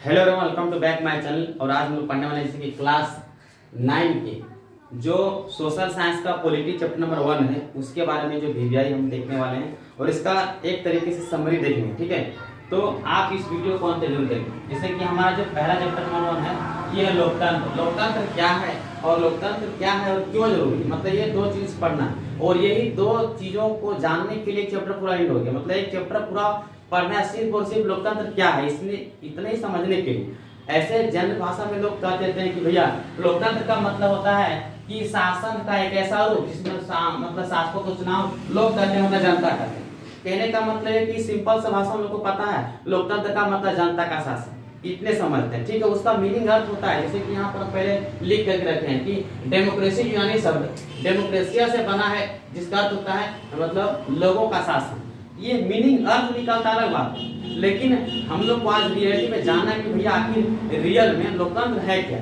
Hello everyone, welcome to back my channel. और आज हम लोग पढ़ने वाले हैं जैसे कि क्लास 9 के जो सोशल साइंस का पॉलिटी चैप्टर नंबर 1 है उसके बारे में जो वीवीआई हम देखने वाले हैं और इसका एक तरीके से समरी देखेंगे। ठीक है, तो आप इस वीडियो को अंत जरूर देखें। जैसे कि हमारा जो पहला चैप्टर नंबर 1 है ये है लोकतंत्र। लोकतंत्र क्या है और लोकतंत्र क्या है और क्यों जरूरी है, मतलब ये दो चीज पढ़ना है और यही दो चीजों को जानने के लिए चैप्टर पूरा एंड हो गया। मतलब एक चैप्टर पूरा पढ़ना है सिर्फ और सिर्फ लोकतंत्र क्या है, इसलिए इतने ही समझने के लिए। ऐसे जनरल भाषा में लोग कह देते हैं कि भैया लोकतंत्र का मतलब होता है कि शासन का एक ऐसा रूप जिसमें मतलब शासकों को चुनाव लोग करते हैं, जनता करते हैं। कहने का मतलब है कि सिंपल सा भाषा लोगों को पता है लोकतंत्र का मतलब जनता का शासन, इतने समझते हैं। ठीक है, उसका मीनिंग अर्थ होता है जैसे कि यहाँ पर पहले लिख करके रखे हैं कि डेमोक्रेसी यूनानी शब्द डेमोक्रेसिया से बना है जिसका अर्थ होता है मतलब लोगों का शासन। ये मीनिंग अर्थ निकलता अलग बात है, लेकिन हम लोग को आज रियलिटी में जानना है कि भैया आखिर रियल में लोकतंत्र है क्या।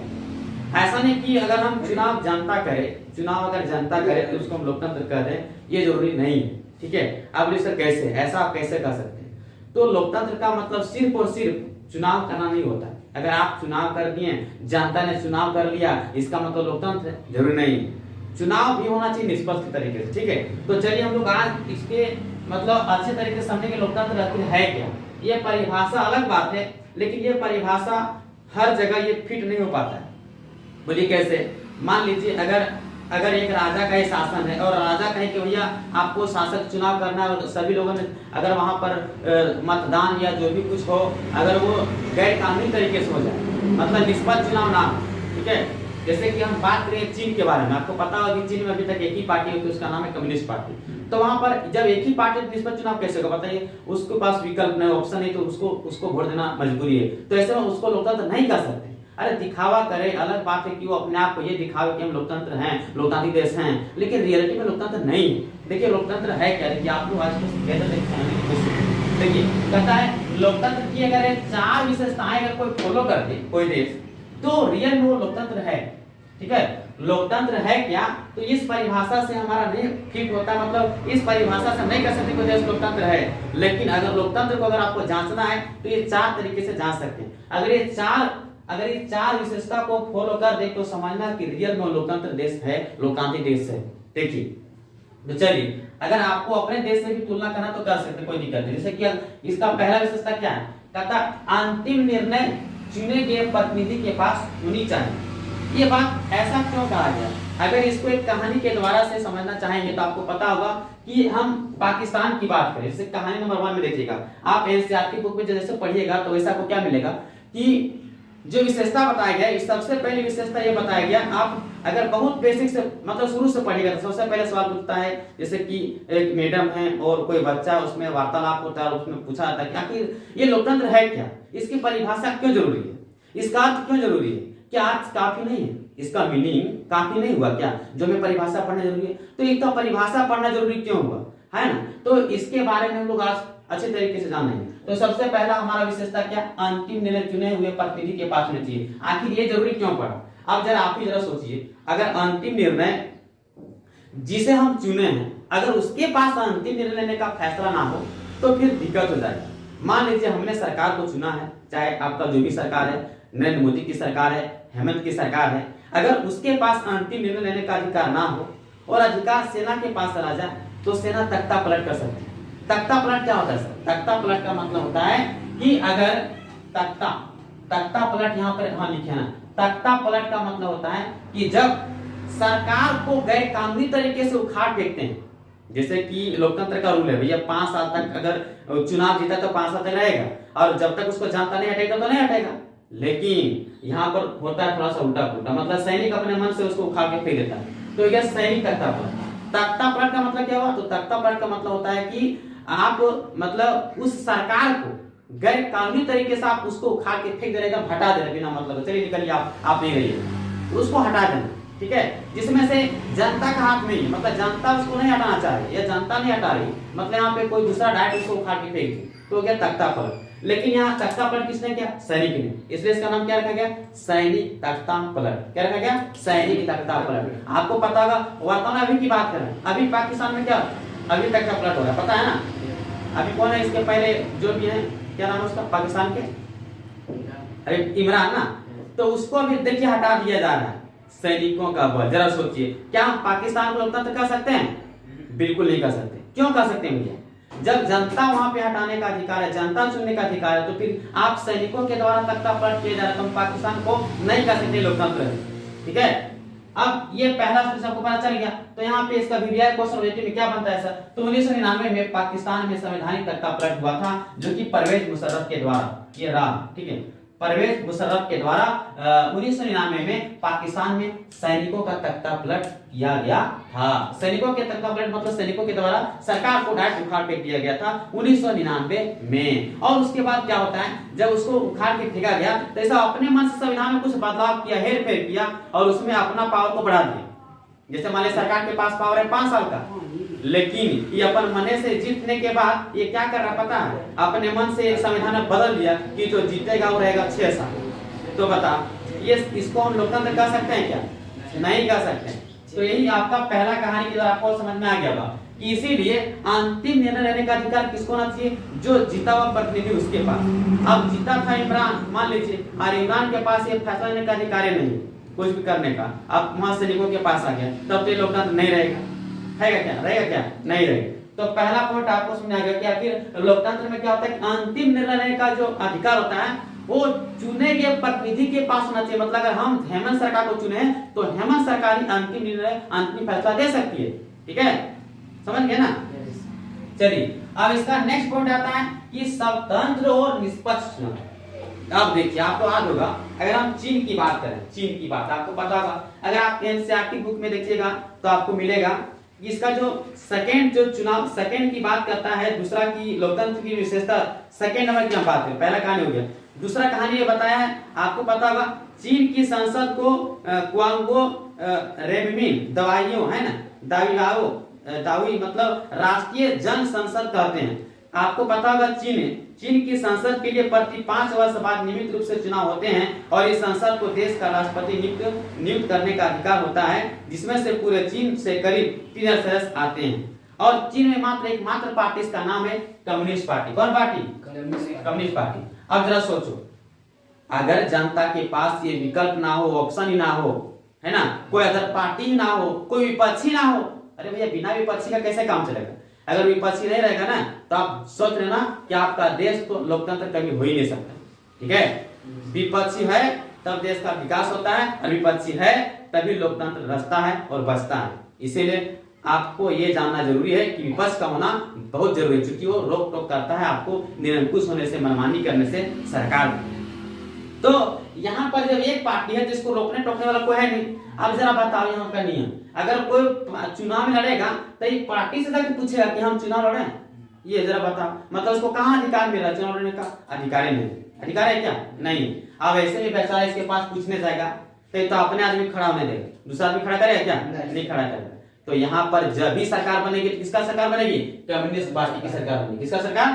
ऐसा नहीं कि अगर हम चुनाव जनता करें, चुनाव अगर जनता करे तो उसको हम लोकतंत्र कह दें, ये जरूरी नहीं है। ठीक है, अब सर कैसे, ऐसा आप कैसे कर सकते हैं? तो लोकतंत्र का मतलब सिर्फ और सिर्फ चुनाव करना नहीं होता। अगर आप चुनाव कर दिए, जनता ने चुनाव कर लिया, इसका मतलब लोकतंत्र है? जरूरी नहीं। चुनाव भी होना चाहिए निष्पक्ष तरीके से। ठीक है, तो चलिए हम लोग आज इसके मतलब अच्छे तरीके से समझने के लोकतंत्र आखिर है क्या। ये परिभाषा अलग बात है, लेकिन ये परिभाषा हर जगह ये फिट नहीं हो पाता है। बोलिए कैसे? मान लीजिए अगर एक राजा का ही शासन है और राजा कहे कि भैया आपको शासक चुनाव करना है और सभी लोगों ने अगर वहां पर मतदान या जो भी कुछ हो अगर वो गैर कानूनी तरीके से हो जाए, मतलब निष्पक्ष चुनाव ना हो। ठीक है, जैसे कि हम बात करें चीन के बारे में, आपको पता होगा कि चीन में अभी तक एक ही पार्टी होती है, उसका नाम है कम्युनिस्ट पार्टी। तो वहां पर जब एक ही पार्टी निष्पक्ष चुनाव कैसे होगा बताइए? उसके पास विकल्प नहीं, ऑप्शन नहीं, तो उसको वोट देना मजबूरी है। तो ऐसे में उसको लोकतंत्र नहीं कर सकते। अरे दिखावा करे अलग बात है कि वो अपने आप को ये दिखावे कि हम लोकतंत्र हैं, लोकतांत्रिक देश हैं, लेकिन रियलिटी में लोकतंत्र नहीं है। देखिए लोकतंत्र है क्या, देखिए आप लोग आज देखिए कहता है लोकतंत्र की अगर 4 विशेषताएं अगर कोई फॉलो कर दे कोई देश तो रियल में वो लोकतंत्र है। ठीक है, लोकतंत्र है क्या, तो इस परिभाषा से हमारा नहीं फिट होता, मतलब इस परिभाषा से नहीं कह सकते कोई देश लोकतंत्र है। लेकिन अगर लोकतंत्र को अगर आपको जांचना है तो ये 4 तरीके से जांच सकते हैं। अगर ये चार विशेषता को फॉलो कर दे तो समझना कि रियल में लोकतंत्र देश है, लोकतांत्रिक देश है। देखिए तो चलिए अगर आपको अपने देश से भी तुलना करना तो कर सकते, कोई दिक्कत नहीं। जैसे कि इसका पहला विशेषता क्या है, कहता अंतिम निर्णय चुने गए प्रतिनिधि के पास होनी चाहिए। ये बात ऐसा क्यों कहा गया? अगर इसको एक कहानी के द्वारा से समझना चाहेंगे तो आपको पता होगा कि हम पाकिस्तान की बात करें। जैसे कहानी नंबर 1 में देखिएगा, आप एनसीईआरटी बुक में जैसे पढ़िएगा तो वैसा को क्या मिलेगा कि जो विशेषता बताया गया, इस सबसे पहली विशेषता ये बताया गया। आप अगर बहुत बेसिक से मतलब शुरू से पढ़िएगा तो सबसे पहले सवाल पूछता है जैसे कि एक मैडम है और कोई बच्चा, उसमें वार्तालाप होता है, उसमें पूछा जाता है कि आखिर ये लोकतंत्र है क्या, इसकी परिभाषा क्यों जरूरी है, इसका अर्थ क्यों जरूरी है, क्या अर्थ काफी नहीं है, इसका मीनिंग काफी नहीं हुआ क्या जो हमें परिभाषा पढ़ना जरूरी है? तो एक तो परिभाषा पढ़ना जरूरी क्यों हुआ है ना, तो इसके बारे में हम लोग आज अच्छे तरीके से जानेंगे। तो सबसे पहला हमारा विशेषता क्या, अंतिम निर्णय चुने हुए प्रतिनिधि के पास होना चाहिए। आखिर ये जरूरी क्यों पड़ा? अब जरा आप ही जरा सोचिए, अगर अंतिम निर्णय जिसे हम चुने हैं अगर उसके पास अंतिम निर्णय लेने का फैसला ना हो तो फिर दिक्कत हो जाएगी। मान लीजिए हमने सरकार को चुना है, चाहे आपका जो भी सरकार है, नरेंद्र मोदी की सरकार है, हेमंत की सरकार है, अगर उसके पास अंतिम निर्णय लेने का अधिकार ना हो और अधिकार सेना के पास चला जाए तो सेना तख्ता पलट कर सकती है। तख्ता पलट क्या होता है सर? तख्ता पलट का मतलब होता है कि अगर तख्ता पलट यहाँ पर हाँ लिखे ना, तख्ता पलट का मतलब होता है कि जब सरकार को गैर कानूनी तरीके से उखाड़ फेंकते हैं, जैसे कि लोकतंत्र का रूल है भैया 5 साल तक अगर चुनाव जीता तो 5 साल तक रहेगा और जब तक उसको जनता नहीं हटेगा तो नहीं हटेगा। लेकिन यहाँ पर होता है थोड़ा सा उल्टा पुल्टा, मतलब सैनिक अपने मन से उसको उखाड़ के फेंक देता है, तो यह सैनिक तख्ता पलट। तख्ता पलट का मतलब क्या हुआ? तो तख्ता पलट का मतलब होता है कि आप मतलब उस सरकार को गैर कानूनी तरीके से आप उसको उखाड़ के फेंक दे रहे, हटा दे रहे बिना मतलब, चलिए निकलिए आप नहीं रहिए, उसको हटा देना। ठीक है, जिसमें से जनता का हाथ नहीं है, मतलब जनता उसको नहीं हटाना चाह रही या जनता नहीं हटा रही, मतलब यहाँ पे कोई दूसरा डायरेक्ट उसको उखाड़ के फेंक दे तो क्या तख्ता पलट। लेकिन यहाँ तख्ता पलट किसने किया? सैनिक ने, इसलिए इसका नाम क्या रखा गया? सैनिक तख्ता पलट। क्या रखा गया? सैनिक तख्ता पलट। आपको पता होगा वर्तमान अभी की बात करें, अभी पाकिस्तान में क्या अभी तख्ता पलट हो रहा है, पता है ना? अभी कौन है इसके पहले जो भी है, क्या नाम है उसका पाकिस्तान के? अरे इमरान ना, तो उसको अभी देखिए हटा दिया जा रहा है सैनिकों का बल। जरा सोचिए, क्या हम पाकिस्तान को लोकतंत्र कर सकते हैं? बिल्कुल नहीं कर सकते। क्यों कर सकते हैं भैया? जब जनता वहां पे हटाने का अधिकार है, जनता चुनने का अधिकार है, तो फिर आप सैनिकों के द्वारा तख्ता पलट किया जा रहा है, तो हम पाकिस्तान को नहीं कर सकते लोकतंत्र है। ठीक है, अब ये पहला स्टेज आपको पता चल गया। तो यहाँ पे इसका वीवीआई क्वेश्चन में क्या बनता है सर? तो 1999 में पाकिस्तान में संवैधानिक तख्ता पलट हुआ था, जो कि परवेज मुशर्रफ के द्वारा ये रहा। ठीक है, परवेज मुशर्रफ के द्वारा 1999 में पाकिस्तान में सैनिकों का तख्ता पलट किया गया था। सैनिकों के तख्ता पलट मतलब सैनिकों के द्वारा सरकार को डायरेक्ट उखाड़ फेंक दिया गया था 1999 में। और उसके बाद क्या होता है, जब उसको उखाड़ के फेंका गया तो ऐसा अपने मन से संविधान में कुछ बदलाव किया, हेर फेर किया और उसमें अपना पावर को बढ़ा दिया। जैसे मान लीजिए सरकार के पास पावर है 5 साल का, लेकिन ये अपन मने से जीतने के बाद ये क्या कर रहा पता है, अपने मन से संविधान में बदल दिया कि जो जीतेगा वो रहेगा 6 साल। तो बता, ये इसको हम लोकतंत्र कर सकते हैं क्या? नहीं कर सकते। तो यही आपका पहला कहानी की तरह आपको समझ में आ गया बा कि इसीलिए अंतिम निर्णय लेने का अधिकार किसको होना चाहिए? जो जीता हुआ प्रतिनिधि उसके पास। अब जीता था इमरान मान लीजिए, और इमरान के पास ये फैसला लेने का अधिकार नहीं कुछ भी करने का, अब वहां सैनिकों के पास आ गया, तब तो लोकतंत्र नहीं रहेगा। क्या रहेगा? क्या नहीं रहेगा। तो पहला पॉइंट आपको समझ आ गया कि आखिर लोकतंत्र में क्या होता है कि अंतिम निर्णय लेने का जो अधिकार होता है वो चुने गए प्रतिनिधि के पास होना चाहिए। मतलब अगर हम हेमंत सरकार को चुने तो हेमंत सरकार ही अंतिम निर्णय, अंतिम फैसला दे सकती है। ठीक है, समझ गए ना? चलिए, अब इसका नेक्स्ट पॉइंट आता है कि स्वतंत्र और निष्पक्ष चुनाव। अब देखिए, आपको याद होगा, अगर हम चीन की बात करें, चीन की बात आपको पता होगा, अगर आप एनसीईआरटी बुक में देखिएगा तो आपको मिलेगा इसका जो सेकंड जो चुनाव सेकंड की बात करता है, दूसरा की लोकतंत्र की विशेषता सेकंड नंबर की हम बात करें, पहला कहानी हो गया। दूसरा कहानी ये बताया है, आपको पता होगा चीन की संसद को क्वांगो रेबमिन दवाइयों है ना, दावी मतलब राष्ट्रीय जन संसद कहते हैं। आपको पता होगा चीन की संसद के लिए प्रति 5 वर्ष बाद नियमित रूप से चुनाव होते हैं और इस संसद को देश का राष्ट्रपति नियुक्त करने का अधिकार होता है, जिसमें से पूरे चीन से करीब 3 सदस्य आते हैं। और चीन में मात्र पार्टी, इसका नाम है कम्युनिस्ट पार्टी। कौन पार्टी? Communist party. अब जरा सोचो, अगर जनता के पास ये विकल्प ना हो, ऑप्शन ही ना हो, है ना, कोई अदर पार्टी ना हो, कोई विपक्षी ना हो, अरे भैया बिना विपक्षी का कैसे काम चलेगा? अगर विपक्षी नहीं रहेगा ना तो आप सोच लेना कि आपका देश तो लोकतंत्र कभी हो ही नहीं सकता। ठीक है, विपक्षी है तब देश का विकास होता है और विपक्षी है तभी लोकतंत्र रचता है और बचता है। इसीलिए आपको ये जानना जरूरी है कि विपक्ष का होना बहुत जरूरी है, क्योंकि वो रोक टोक करता है आपको निरंकुश होने से, मनमानी करने से सरकार। तो यहाँ पर जब एक पार्टी है जिसको रोकने टोकने वाला कोई है नहीं, अब जरा बताओ यहाँ का नियम, अगर कोई चुनाव में लड़ेगा तो ये पार्टी से जाकर पूछेगा कि हम चुनाव लड़े? ये जरा बताओ, मतलब उसको कहाँ अधिकार मिला चुनाव लड़ने का? अधिकार ही नहीं। अधिकार है क्या? नहीं। अब ऐसे भी बेचारा इसके पास पूछने जाएगा तो अपने आदमी खड़ा होने देगा, दूसरा आदमी खड़ा करेगा क्या? नहीं खड़ा करेगा। तो यहाँ पर जब भी सरकार बनेगी, किसका सरकार बनेगी? कम्युनिस्ट पार्टी की सरकार बनेगी। किसका सरकार?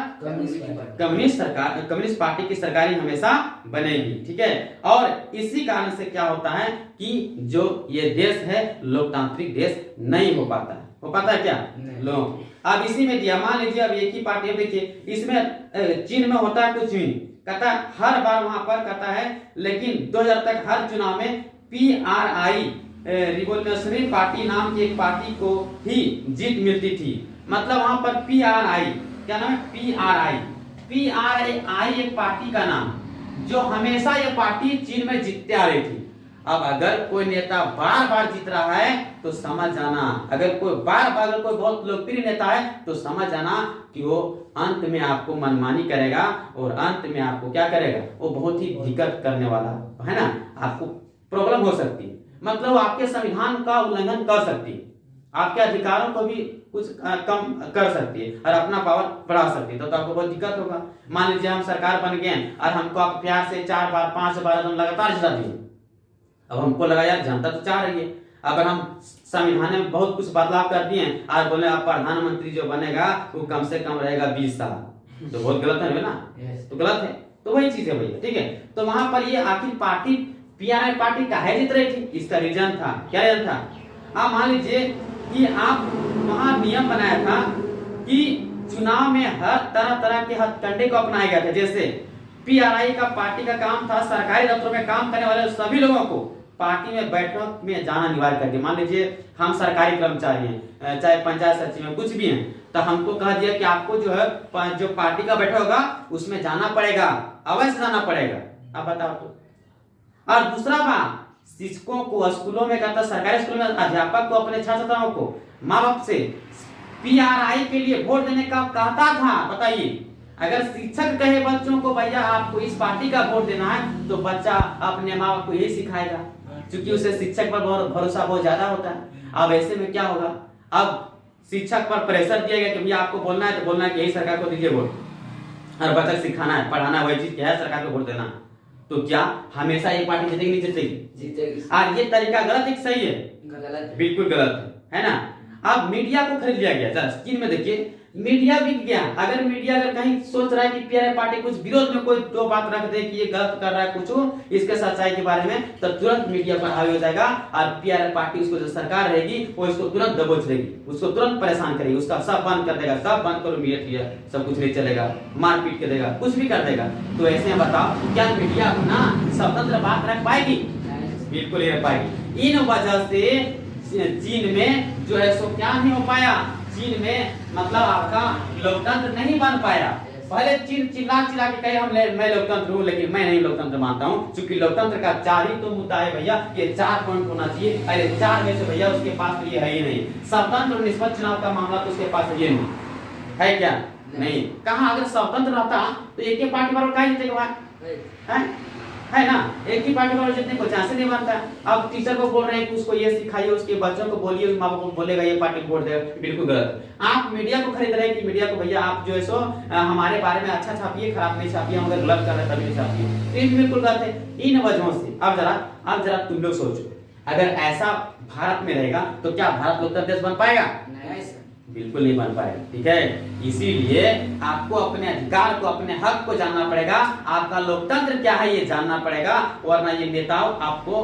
कम्युनिस्ट पार्टी की सरकार ही हमेशा बनेगी। ठीक है, और इसी कारण से क्या होता है कि जो ये देश है लोकतांत्रिक देश नहीं हो पाता है। हो पाता है क्या? लोग अब इसी में दिया, मान लीजिए अब एक ही पार्टी, देखिए इसमें चीन में होता है कुछ भी कहता है, हर बार वहां पर कहता है, लेकिन 2000 तक हर चुनाव में PRI रिवोल्यूशनरी पार्टी नाम की एक पार्टी को ही जीत मिलती थी। मतलब वहां पर PRI, क्या नाम है? PRI एक पार्टी का नाम, जो हमेशा ये पार्टी चीन में जीतते आ रही थी। अब अगर कोई नेता बार बार जीत रहा है तो समझ जाना, अगर कोई बहुत लोकप्रिय नेता है तो समझ जाना कि वो अंत में आपको मनमानी करेगा और अंत में आपको क्या करेगा? वो बहुत ही दिक्कत करने वाला है ना, आपको प्रॉब्लम हो सकती है। मतलब आपके संविधान का उल्लंघन कर सकती है, आपके अधिकारों को भी कुछ कम कर सकती है और अपना पावर बढ़ा सकती है। तो आपको बहुत दिक्कत होगा। मान लीजिए हम सरकार बन गए और हमको आप प्यार से 4 बार 5 बार लगातार जिता दिए। अब हमको लगा यार जनता तो चाह रही है, अगर हम संविधान में बहुत कुछ बदलाव कर दिए और बोले अब प्रधानमंत्री जो बनेगा वो कम से कम रहेगा 20 साल, तो बहुत गलत है ना? तो गलत है। तो वही चीज है भैया। ठीक है, तो वहां पर ये आखिर पार्टी PRI पार्टी काहे जीत रही थी? इसका रीजन था, क्या रीजन था? आप मान लीजिए कि आप वहां नियम बनाया था कि चुनाव में हर तरह के हथकंडे को अपनाया गया था। जैसे पीआरआई का पार्टी का काम था सरकारी दफ्तरों में काम करने वाले सभी लोगों को पार्टी में बैठक में जाना अनिवार्य कर दिया। मान लीजिए हम सरकारी कर्मचारी हैं, चाहे पंचायत सचिव हैं, कुछ भी हैं, तो हमको कहा दिया कि आपको जो है जो पार्टी का बैठक होगा उसमें जाना पड़ेगा, अवश्य जाना पड़ेगा। अब बताओ तो। और दूसरा बात, शिक्षकों को स्कूलों में कहता, सरकारी स्कूलों में अध्यापक को अपने छात्र छात्राओं को माँ बाप से पीआरआई के लिए वोट देने का कहता था। बताइए, अगर शिक्षक कहे बच्चों को भैया आपको इस पार्टी का वोट देना है, तो बच्चा अपने माँ बाप को यही सिखाएगा, क्योंकि उसे शिक्षक पर भरोसा बहुत ज्यादा होता है। अब ऐसे में क्या होगा, अब शिक्षक पर प्रेशर दिया गया कि भैया आपको बोलना है तो बोलना है कि यही सरकार को दीजिए वोट, और बच्चा सिखाना है, पढ़ाना है, वही चीज क्या है, सरकार को वोट देना। तो क्या हमेशा ये पार्टी जीतेगी? नहीं जीतेगी। और ये तरीका गलत है कि सही है? गलत, बिल्कुल गलत है ना। अब मीडिया को खरीद लिया गया। जरा स्क्रीन में देखिए, मीडिया बिक गया। अगर मीडिया अगर कहीं सोच रहा है कि पीआरआई पार्टी कुछ विरोध में कोई दो बात रख दे कि ये गलत कर रहा है कुछ इसके सच्चाई के बारे में, तो तुरंत मीडिया पर हावी हो जाएगा और पीआरआई पार्टी उसको जो सरकार रहेगी वो इसको तुरंत दबोच देगी, उसको तुरंत परेशान करेगी, उसका सब बंद कर देगा, सब बंद करो मीडिया, सब कुछ नहीं चलेगा, मार पीट कर देगा, कुछ भी कर देगा। तो ऐसे में बताओ क्या मीडिया अपना स्वतंत्र बात रख पाएगी? बिल्कुल नहीं रख पाएगी। इन वजह से चीन में जो है सो क्या नहीं हो पाया, चीन में मतलब आपका लोकतंत्र नहीं बन पाया। पहले चीन चिल्ला चिल्ला के कहे मैं लोकतंत्र हूँ, लेकिन मैं नहीं लोकतंत्र मानता हूँ, क्योंकि लोकतंत्र का 4 ही तो मुद्दा है भैया, ये 4 पॉइंट होना चाहिए। अरे 4 में से भैया उसके पास तो ये है ही नहीं। स्वतंत्र और निष्पक्ष चुनाव का मामला तो उसके पास ये नहीं है, क्या नहीं? कहा अगर स्वतंत्र रहता तो एक ही पार्टी पर क्या जीतेगा, है ना? एक ही पार्टी पर जितने को चांस नहीं बनता। अब टीचर को बोल रहे हैं कि उसको ये सिखाइए, उसके बच्चों को बोलिए, उस माँ बाप को बोलेगा ये पार्टी वोट देगा, बिल्कुल गलत। आप मीडिया को खरीद रहे हैं कि मीडिया को भैया आप जो है सो हमारे बारे में अच्छा छापिए, खराब नहीं छापिए, हम अगर गलत कर रहे हैं तभी छापिए, तो ये बिल्कुल गलत है। इन वजहों से अब जरा तुम लोग सोचो, अगर ऐसा भारत में रहेगा तो क्या भारत लोकतंत्र देश बन पाएगा? बिल्कुल नहीं बन पाएगा। ठीक है, इसीलिए आपको अपने अधिकार को, अपने हक को जानना पड़ेगा, आपका लोकतंत्र क्या है ये जानना पड़ेगा, वरना ये नेताओं आपको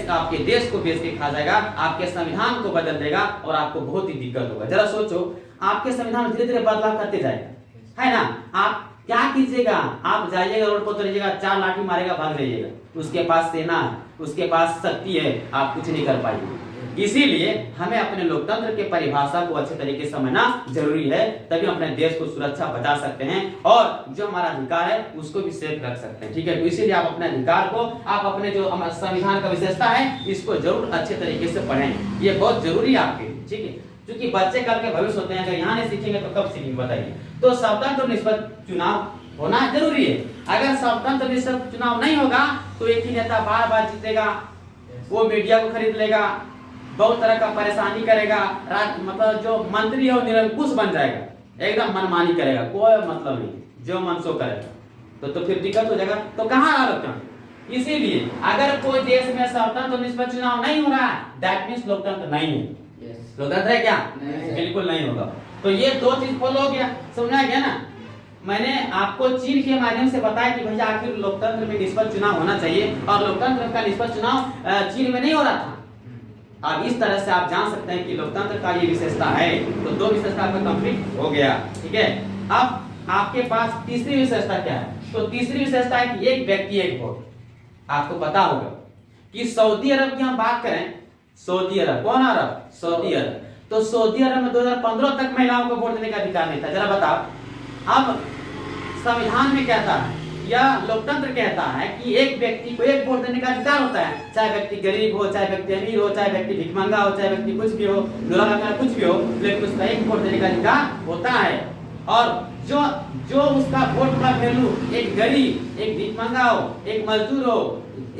आपके देश को बेच के खा जाएगा, आपके संविधान को बदल देगा और आपको बहुत ही दिक्कत होगा। जरा सोचो, आपके संविधान धीरे धीरे बदलाव करते जाएगा, है ना? आप क्या कीजिएगा, आप जाइएगा रोड पर उतरिएगा, 4 लाठी मारेगा, भाग जाइएगा, उसके पास सेना है, उसके पास शक्ति है, आप कुछ नहीं कर पाएंगे। इसीलिए हमें अपने लोकतंत्र के परिभाषा को अच्छे तरीके से समझना जरूरी है, तभी अपने देश को सुरक्षा बचा सकते हैं और जो हमारा अधिकार है उसको भी सेफ रख सकते हैं। ठीक है, तो इसीलिए आप अपने अधिकार को, आप अपने जो संविधान का विशेषता है इसको जरूर अच्छे तरीके से पढ़ें, ये बहुत जरूरी है आपके। ठीक है, क्योंकि बच्चे कल के भविष्य होते हैं, अगर यहाँ नहीं सीखेंगे तो कब सीखेंगे बताइए? तो स्वतंत्र और निष्पक्ष चुनाव होना जरूरी है। अगर स्वतंत्र निष्पक्ष चुनाव नहीं होगा तो एक ही नेता बार बार जीतेगा, वो मीडिया को खरीद लेगा, बहुत तरह का परेशानी करेगा, मतलब जो मंत्री है वो निरंकुश बन जाएगा, एकदम मनमानी करेगा, कोई मतलब नहीं, जो मन सो करेगा, तो फिर दिक्कत हो जाएगा। तो कहाँ आ लोकतंत्र? इसीलिए अगर कोई देश में स्वतंत्र और निष्पक्ष चुनाव नहीं हो रहा है, दैट मींस लोकतंत्र नहीं है। लोकतंत्र है क्या? बिल्कुल नहीं होगा। तो ये 2 चीज फॉलो हो गया, समझा गया ना? मैंने आपको चीन के माध्यम से बताया कि भैया आखिर लोकतंत्र में निष्पक्ष चुनाव होना चाहिए, और लोकतंत्र का निष्पक्ष चुनाव चीन में नहीं हो रहा था। अब इस तरह से आप जान सकते हैं कि लोकतंत्र का ये विशेषता है, तो 2 विशेषता का कंप्लीट हो गया। ठीक है, अब आपके पास तीसरी विशेषता क्या है? तो तीसरी विशेषता है कि एक व्यक्ति एक वोट। आपको पता होगा कि सऊदी अरब की हम बात करें, सऊदी अरब, कौन अरब? सऊदी अरब। तो सऊदी अरब में 2015 तक महिलाओं को वोट देने का अधिकार नहीं था। जरा बताओ, अब संविधान में कहता है या लोकतंत्र कहता है कि एक व्यक्ति को एक वोट देने का अधिकार होता है, चाहे व्यक्ति गरीब हो, चाहे व्यक्ति अमीर हो, चाहे व्यक्ति भिखमंगा हो, चाहे व्यक्ति कुछ भी हो, कुछ भी हो, लेकिन उसका एक वोट देने का अधिकार होता है। और जो उसका वोट का वैल्यू, एक गरीब, एक भिखमंगा हो, एक मजदूर हो,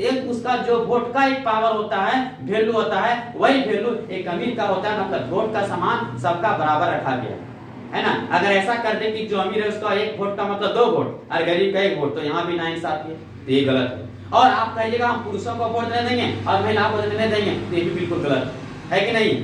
एक उसका जो वोट का एक पावर होता है, वैल्यू होता है, वही वैल्यू एक अमीर का होता है। मतलब वोट का समान सबका बराबर रखा गया है ना। अगर ऐसा कर दे कि जो अमीर है उसका एक वोट का मतलब 2 वोट और गरीब का 1 वोट, तो यहाँ भी नाइंसाफी है, तो ये गलत है। और आप कहिएगा हम पुरुषों को वोट देने देंगे और महिलाओं को देने देंगे, तो ये भी बिल्कुल गलत है कि नहीं?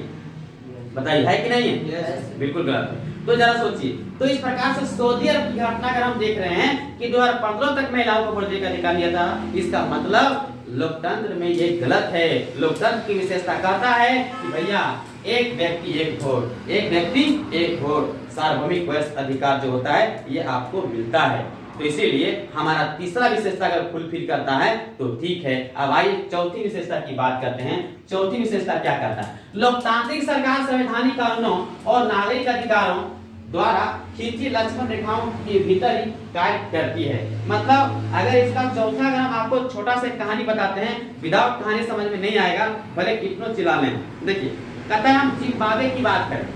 बताइए, है कि नहीं है? बिल्कुल गलत है। तो जरा सोचिए, तो इस प्रकार से सऊदी अरब की घटना अगर हम देख रहे हैं कि 2015 तक महिलाओं को वोट देने का अधिकार दिया था, इसका मतलब लोकतंत्र में ये गलत है। लोकतंत्र की विशेषता कहता है कि भैया एक व्यक्ति एक वोट, एक व्यक्ति एक वोट, सार्वभौमिक वयस्क अधिकार जो होता है ये आपको मिलता है। तो इसीलिए हमारा तीसरा विशेषता अगर फुलफिल करता है तो ठीक है। अब आइए चौथी विशेषता की बात करते हैं। चौथी विशेषता क्या करता है? लोकतांत्रिक सरकार संवैधानिक कानूनों और नागरिक अधिकारों द्वारा खींची लक्ष्मण रेखाओं के भीतर ही कार्य करती है। मतलब अगर इसका चौथा, अगर हम आपको छोटा सा कहानी बताते हैं, विदाउट कहानी समझ में नहीं आएगा, भले कितनों चिल्ला लें। देखिए कहता है हम जिम्बाब्वे की बात करें,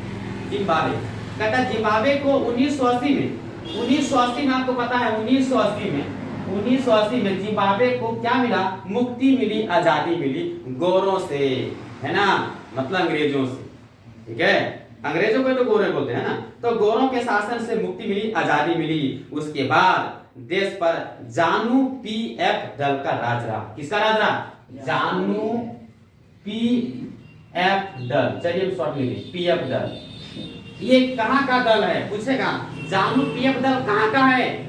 जिम्बाब्वे कहता है जिम्बाब्वे को 1980 में आपको पता है 1980 में जिम्बाब्वे को क्या मिला? मुक्ति मिली, आजादी मिली गोरों से, है ना, मतलब अंग्रेजों से, ठीक है। अंग्रेजों को तो गोरे बोलते हैं ना, तो गोरों के शासन से मुक्ति मिली, आजादी मिली। उसके बाद देश पर जानू पीएफ दल का राज रहा। किसका राज रहा? जानू पीएफ दल। चलिए हम शॉर्ट लिखें, पीएफ दल। ये कहाँ का दल है पूछेगा? जानू पीएफ दल कहाँ का है?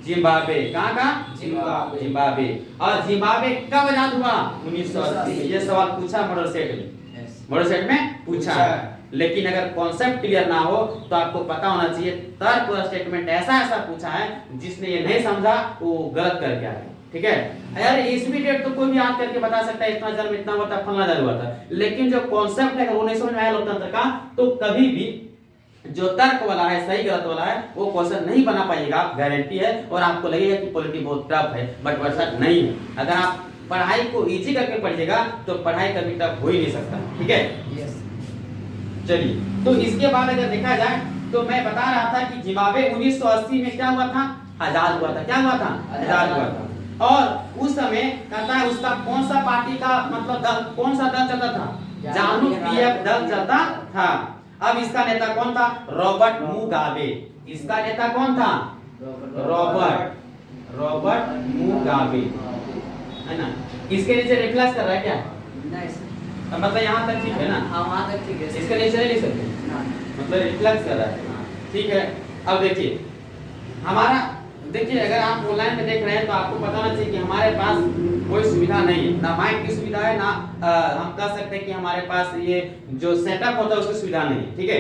जिम्बाब्वे। कहाँ का? जिम्बाब्वे। और जिम्बाब्वे कब आजाद हुआ? 1980। ये सवाल पूछा मॉडल सेट में, मॉडल सेट में पूछा। लेकिन अगर कॉन्सेप्ट क्लियर ना हो तो आपको पता होना चाहिए तर्क और स्टेटमेंट ऐसा पूछा है जिसने ये नहीं समझा वो गलत कर गया है, ठीक है। यार ईस्वी डेट तो कोई भी याद करके बता सकता है, इतना जन्म इतना हुआ था, फलना जन्म हुआ था, लेकिन जो कॉन्सेप्ट है अगर वो नहीं समझ में आया लोकतंत्र का, तो कभी भी जो तर्क वाला है, सही गलत वाला है, वो क्वेश्चन नहीं बना पाइएगा, आप गारंटी है। और आपको लगेगा कि पॉलिटी बहुत टफ है, बट वैसा नहीं है। अगर आप पढ़ाई को इजी करके पढ़िएगा तो पढ़ाई कभी टफ हो ही नहीं सकता, ठीक है। चलिए, तो इसके बाद अगर देखा जाए तो मैं बता रहा था कि जिम्बाब्वे 1980 में क्या हुआ था? आजाद हुआ था। क्या हुआ था? आजाद हुआ था। और उस समय कहता है उसका कौन सा पार्टी का मतलब दल, कौन सा दल चलता था? जानू पीएफ दल चलता था। अब इसका नेता कौन था? Robert Mugabe. इसका नेता कौन था? रॉबर्ट मुगाबे, है ना। इसके नीचे रिफ्लेक्स कर रहा है क्या? नहीं, मतलब यहाँ तक ठीक है ना? हाँ, वहाँ तक ठीक है। इसके नीचे नहीं लिख सकते, मतलब रिफ्लेक्स कर रहा है, ठीक है। अब देखिए हमारा, देखिए अगर आप ऑनलाइन में देख रहे हैं तो आपको पता होना चाहिए कि हमारे पास कोई सुविधा नहीं है, ना माइक की सुविधा है, ना हम कह सकते हैं कि हमारे पास ये जो सेटअप होता है उसकी सुविधा नहीं है, ठीक है।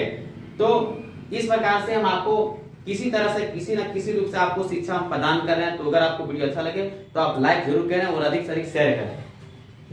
तो इस प्रकार से हम आपको किसी तरह से किसी न किसी रूप से आपको शिक्षा प्रदान कर रहे हैं। तो अगर आपको वीडियो अच्छा लगे तो आप लाइक जरूर करें और अधिक से अधिक शेयर करें।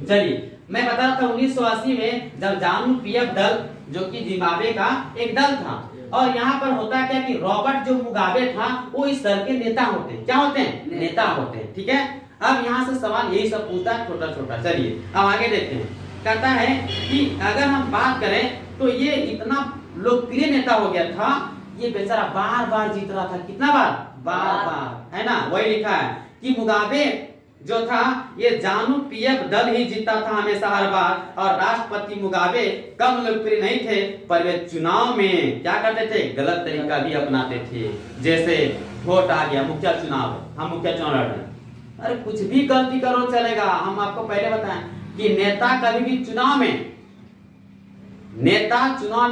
चलिए, मैं बता रहा था 1980 में जब जानू पीएफ दल जो कि जिम्बाब्वे का एक दल था, और यहाँ पर होता क्या कि रॉबर्ट जो मुगाबे था वो इस दल के नेता होते हैं। क्या होते हैं? नेता होते हैं, ठीक है। अब यहाँ से सवाल यही सब पूछता है छोटा छोटा। चलिए अब आगे देखते हैं। कहता है कि अगर हम बात करें तो ये इतना लोकप्रिय नेता हो गया था, ये बेचारा बार बार जीत रहा था। कितना बार? बार बार, है ना। वही लिखा है कि मुगाबे जो था ये जानू पीएफ दल ही जीता था हमेशा हर बार, और राष्ट्रपति मुगाबे कम लोकप्रिय नहीं थे, पर वे चुनाव में क्या करते थे? गलत तरीका भी अपनाते थे। जैसे वोट आ गया, मुखिया चुनाव, हम मुखिया चुनाव लड़ रहे हैं, अरे कुछ भी गलती करो चलेगा। हम आपको पहले बताएं कि नेता कभी भी चुनाव में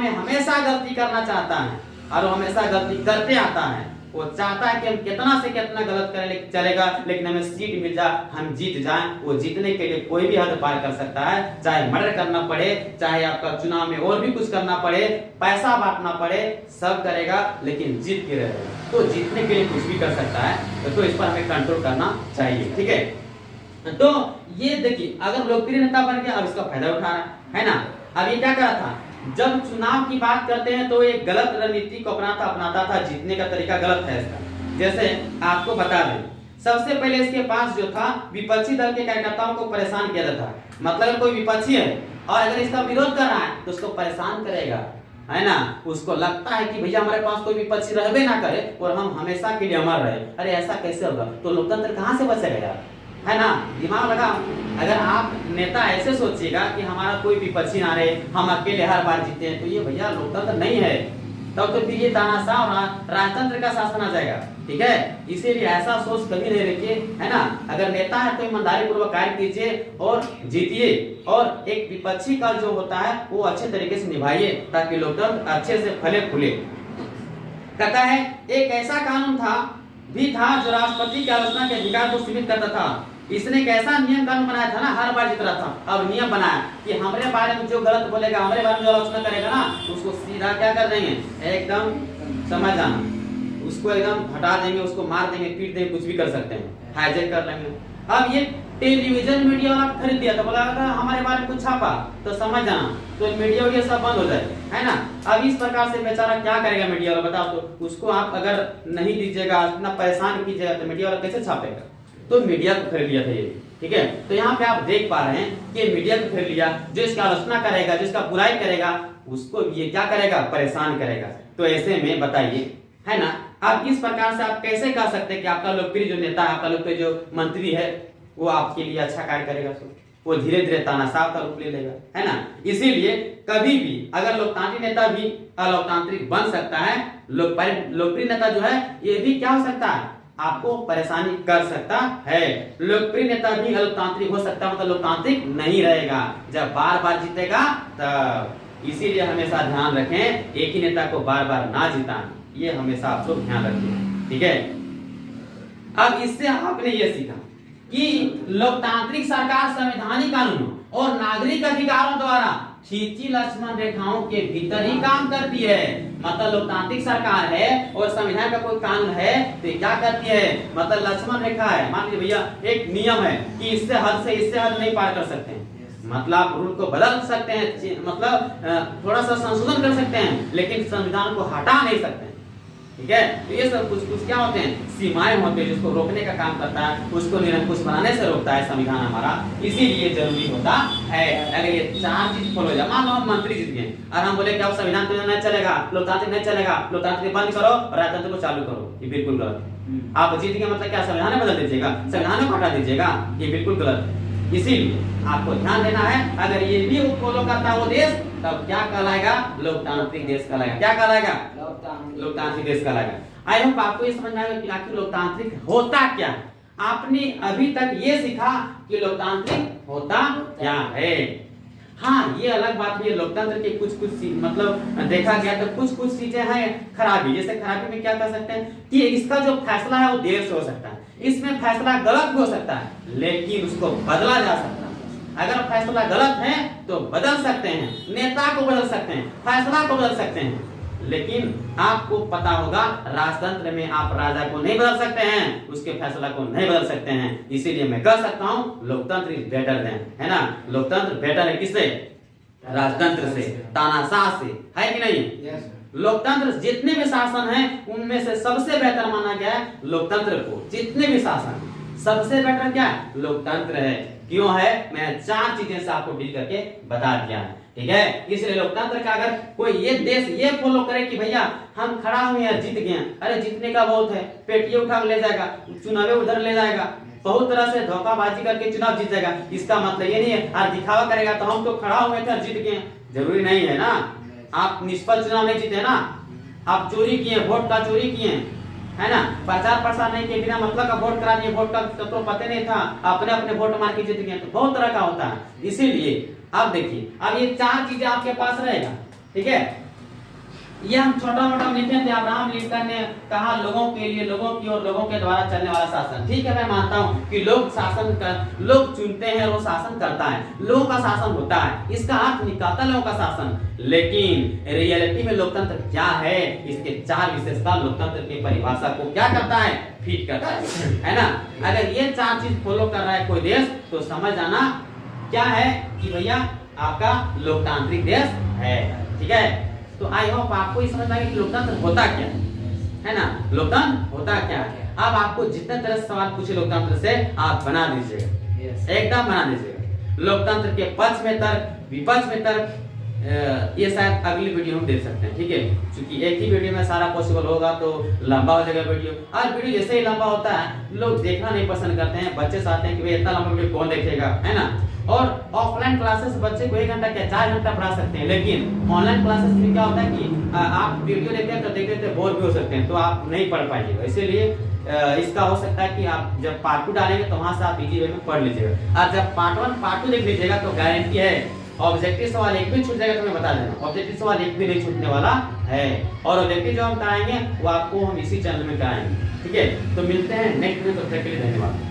हमेशा गलती करना चाहता है, और वो हमेशा गलती करते आता है। वो चाहता है कि हम कितना से कितना गलत करें चलेगा, लेकिन हमें सीट मिल जाए, हम जीत जाएं। वो जीतने के लिए कोई भी हद पार कर सकता है, चाहे मर्डर करना पड़े, चाहे आपका चुनाव में और भी कुछ करना पड़े, पैसा बांटना पड़े, सब करेगा, लेकिन जीत के रहेगा। तो जीतने के लिए कुछ भी कर सकता है, तो इस पर हमें कंट्रोल करना चाहिए, ठीक है। तो ये देखिए अगर लोकप्रिय नेता बन गया, अब इसका फायदा उठा रहा है ना। अब ये क्या करा था? जब चुनाव की बात करते हैं तो एक गलत रणनीति को अपनाता था। जीतने का तरीका गलत है इसका। जैसे आपको बता दें, सबसे पहले इसके पास जो था विपक्षी दल के कार्यकर्ताओं को परेशान किया जाता है। मतलब कोई विपक्षी है और अगर इसका विरोध कर रहा है तो उसको परेशान करेगा, है ना। उसको लगता है कि भैया हमारे पास कोई विपक्षी रहबे ना करे और हम हमेशा के लिए अमर रहे। अरे ऐसा कैसे होगा? तो लोकतंत्र कहाँ से बचेगा यार, है ना। दिमाग लगा। अगर आप नेता ऐसे सोचिएगा कि हमारा कोई विपक्षी ना रहे, हम अकेले हर बार जीते हैं, तो ये भैया लोकतंत्र नहीं है। तब तो फिर ये तानाशाह और राजतंत्र का शासन आ जाएगा, ठीक है। इसीलिए ऐसा सोच कभी नहीं रखिए, है ना। अगर नेता है तो ईमानदारी पूर्वक कार्य कीजिए और जीतिए, और एक विपक्षी का जो होता है वो अच्छे तरीके से निभाइए, ताकि लोकतंत्र अच्छे से फले फूले। कहता है एक ऐसा कानून भी था जो राष्ट्रपति की आलोचना के अधिकार को सीमित करता था। इसने एक ऐसा नियम कानून बनाया था ना, हर बार जीत रहा था। अब नियम बनाया कि हमारे बारे में जो गलत बोलेगा, हमारे बारे में जो आलोचना करेगा ना, उसको सीधा क्या कर देंगे? एकदम समझ जाना, उसको एकदम हटा देंगे, उसको मार देंगे, पीट देंगे, कुछ भी कर सकते हैं, हाईजैक कर लेंगे। अब ये टेलीविजन मीडिया वाला खरीद दिया तो बोला था हमारे बारे में कुछ छापा तो समझ जाना, तो मीडिया वगैरह सब बंद हो जाए, है ना। अब इस प्रकार से बेचारा क्या करेगा मीडिया वाला, बताओ तो। उसको आप अगर नहीं दीजिएगा, इतना परेशान कीजिएगा, तो मीडिया वाला कैसे छापेगा। तो मीडिया को खरीद लिया था ये, ठीक है। तो यहाँ पे आप देख पा रहे हैं कि मीडिया को खरीद लिया, जो इसका आलोचना करेगा, जिसका बुराई करेगा, उसको ये क्या करेगा, परेशान करेगा। तो ऐसे में बताइए, है ना, आप इस प्रकार से आप कैसे कह सकते हैं कि आपका लोकप्रिय जो नेता है, आपका लोकप्रिय जो मंत्री है, वो आपके लिए अच्छा कार्य करेगा। वो धीरे धीरे तानाशाह का रूप ले लेगा, है ना। इसीलिए कभी भी अगर लोकतांत्रिक नेता भी अलोकतांत्रिक बन सकता है, लोकप्रिय नेता जो है ये भी क्या हो सकता है, आपको परेशानी कर सकता है। लोकप्रिय नेता भी अलोकतांत्रिक हो सकता है, मतलब लोकतांत्रिक नहीं रहेगा जब बार बार जीतेगा तब। इसीलिए हमेशा ध्यान रखें, एक ही नेता को बार बार ना जिताएं, ये हमेशा आप लोग ध्यान रखिए, ठीक है। अब इससे आपने ये सीखा कि लोकतांत्रिक सरकार संवैधानिक कानूनों और नागरिक अधिकारों द्वारा खींची लक्ष्मण रेखाओं के भीतर ही काम करती है। मतलब लोकतांत्रिक सरकार है और संविधान का कोई कानून है तो ये क्या करती है, मतलब लक्ष्मण रेखा है। मान लीजिए भैया एक नियम है कि इससे हद नहीं पार कर सकते हैं, मतलब आप रूल को बदल सकते हैं, मतलब थोड़ा सा संशोधन कर सकते हैं, लेकिन संविधान को हटा नहीं सकते, ठीक है। तो ये सब कुछ क्या होते हैं, सीमाएं होते हैं, जिसको रोकने का काम करता है, उसको निरंकुश बनाने से रोकता है संविधान हमारा। इसीलिए जरूरी होता है अगर ये चार चीज फॉलो हो जाए। मान लो हम मंत्री जीत गए और हम बोले कि अब संविधान तो नहीं चलेगा, लोकतांत्रिक नहीं चलेगा, लोकतांत्रिक बंद करो और राजतंत्र को चालू करो, ये बिल्कुल गलत। आप जीत गए मतलब क्या संविधान बदल दीजिएगा, संविधान को हटा दीजिएगा, ये बिल्कुल गलत है। इसीलिए आपको ध्यान देना है, अगर ये भी फॉलो करता है वो देश, तब क्या कहलाएगा, लोकतांत्रिक देश कहलाएगा। क्या कहलाएगा, लोकतांत्रिक देश कहलाएगा। आई होप आपको ये समझ में आएगा कि आखिर लोकतांत्रिक होता क्या है। आपने अभी तक ये सीखा कि लोकतांत्रिक होता क्या है। हाँ, ये अलग बात है, लोकतंत्र के कुछ मतलब देखा गया तो कुछ चीजें हैं खराबी। जैसे खराबी में क्या कर सकते हैं कि इसका जो फैसला है वो देर से हो सकता है, इसमें फैसला गलत भी हो सकता है, लेकिन उसको बदला जा सकता है। अगर फैसला गलत है तो बदल सकते हैं, नेता को बदल सकते हैं, फैसला को बदल सकते हैं, लेकिन आपको पता होगा राजतंत्र में आप राजा को नहीं बदल सकते हैं, उसके फैसला को नहीं बदल सकते हैं। इसीलिए मैं कह सकता हूँ लोकतंत्र इज बेटर देन, है ना। लोकतंत्र बेटर है किससे, राजतंत्र से, तानाशाह से, है कि नहीं। लोकतंत्र जितने भी शासन हैं उनमें से सबसे बेहतर माना गया है लोकतंत्र को। जितने भी शासन सबसे बेटर क्या है, लोकतंत्र है। क्यों है, मैं चार चीजें से आपको डील करके बता दिया है, ठीक है। इसलिए लोकतंत्र का अगर कोई ये देश ये फॉलो करे कि भैया हम खड़ा हुए हैं, जीत गए, अरे जीतने का बहुत है, पेटिए उठा ले जाएगा, चुनाव उधर ले जाएगा, बहुत तरह से धोखाबाजी करके चुनाव जीत जाएगा, इसका मतलब ये नहीं है और दिखावा करेगा तो हम तो खड़ा हुए थे जीत गए, जरूरी नहीं है ना। आप निष्पक्ष चुनाव नहीं जीते ना, आप चोरी किए, वोट का चोरी किए, है ना, प्रचार प्रसार नहीं किए, बिना मतलब का वोट करा दिए, वोट का तो पता नहीं था, अपने अपने वोट मार के जीत गए, तो बहुत तरह का होता है। इसीलिए अब देखिए, अब ये चार चीजें आपके पास रहेगा, ठीक है। ये हम छोटा मोटा लिखे थे, अब्राहम लिंकन ने कहा लोगों के लिए, लोगों की और लोगों के द्वारा चलने वाला शासन। ठीक है, मैं मानता हूँ कि लोग शासन कर, लोग चुनते हैं और वो शासन करता है, लोगों का शासन होता है, इसका अर्थ निकालता लोगों का शासन। लेकिन रियलिटी में लोकतंत्र क्या है, इसके चार विशेषता लोकतंत्र की परिभाषा को क्या करता है, फिट करता है ना। अगर ये चार चीज फॉलो कर रहा है कोई देश, तो समझ आना क्या है कि भैया आपका लोकतांत्रिक देश है, ठीक है। तो आई होप आपको ये समझ में आएगा कि लोकतंत्र होता क्या है ना, लोकतंत्र होता क्या है। अब आपको जितने तरह से सवाल पूछे लोकतंत्र से, आप बना दीजिएगा, एकदम बना दीजिएगा। लोकतंत्र के पक्ष में तर्क, विपक्ष में तर्क, ये शायद अगली वीडियो हम देख सकते हैं, ठीक है। क्योंकि एक ही वीडियो में सारा पॉसिबल होगा तो लंबा हो जाएगा वीडियो, और वीडियो जैसे ही लंबा होता है लोग देखना नहीं पसंद करते हैं, बच्चे चाहते हैं कि भाई इतना लंबा वीडियो कौन देखेगा, है ना। और ऑफलाइन क्लासेस बच्चे को 1 घंटा क्या 4 घंटा पढ़ा सकते हैं, लेकिन ऑनलाइन क्लासेस में क्या होता है कि आप वीडियो देखते हैं तो देखते देखते बोर भी हो सकते हैं, तो आप नहीं पढ़ पाएंगे। इसीलिए इसका हो सकता है कि आप जब पार्ट 2 डालेंगे तो वहां से आप इजी वे में पढ़ लीजिएगा, और जब पार्ट 1 पार्ट 2 देख लीजिएगा तो गारंटी है ऑब्जेक्टिव सवाल एक भी छूट जाएगा तो मैं बता देना, ऑब्जेक्टिव सवाल एक भी नहीं छूटने वाला है। और ऑब्जेक्टिव जो हम कराएंगे वो आपको हम इसी चैनल में कराएंगे, ठीक है। तो मिलते हैं नेक्स्ट वीडियो, तब तक के लिए धन्यवाद।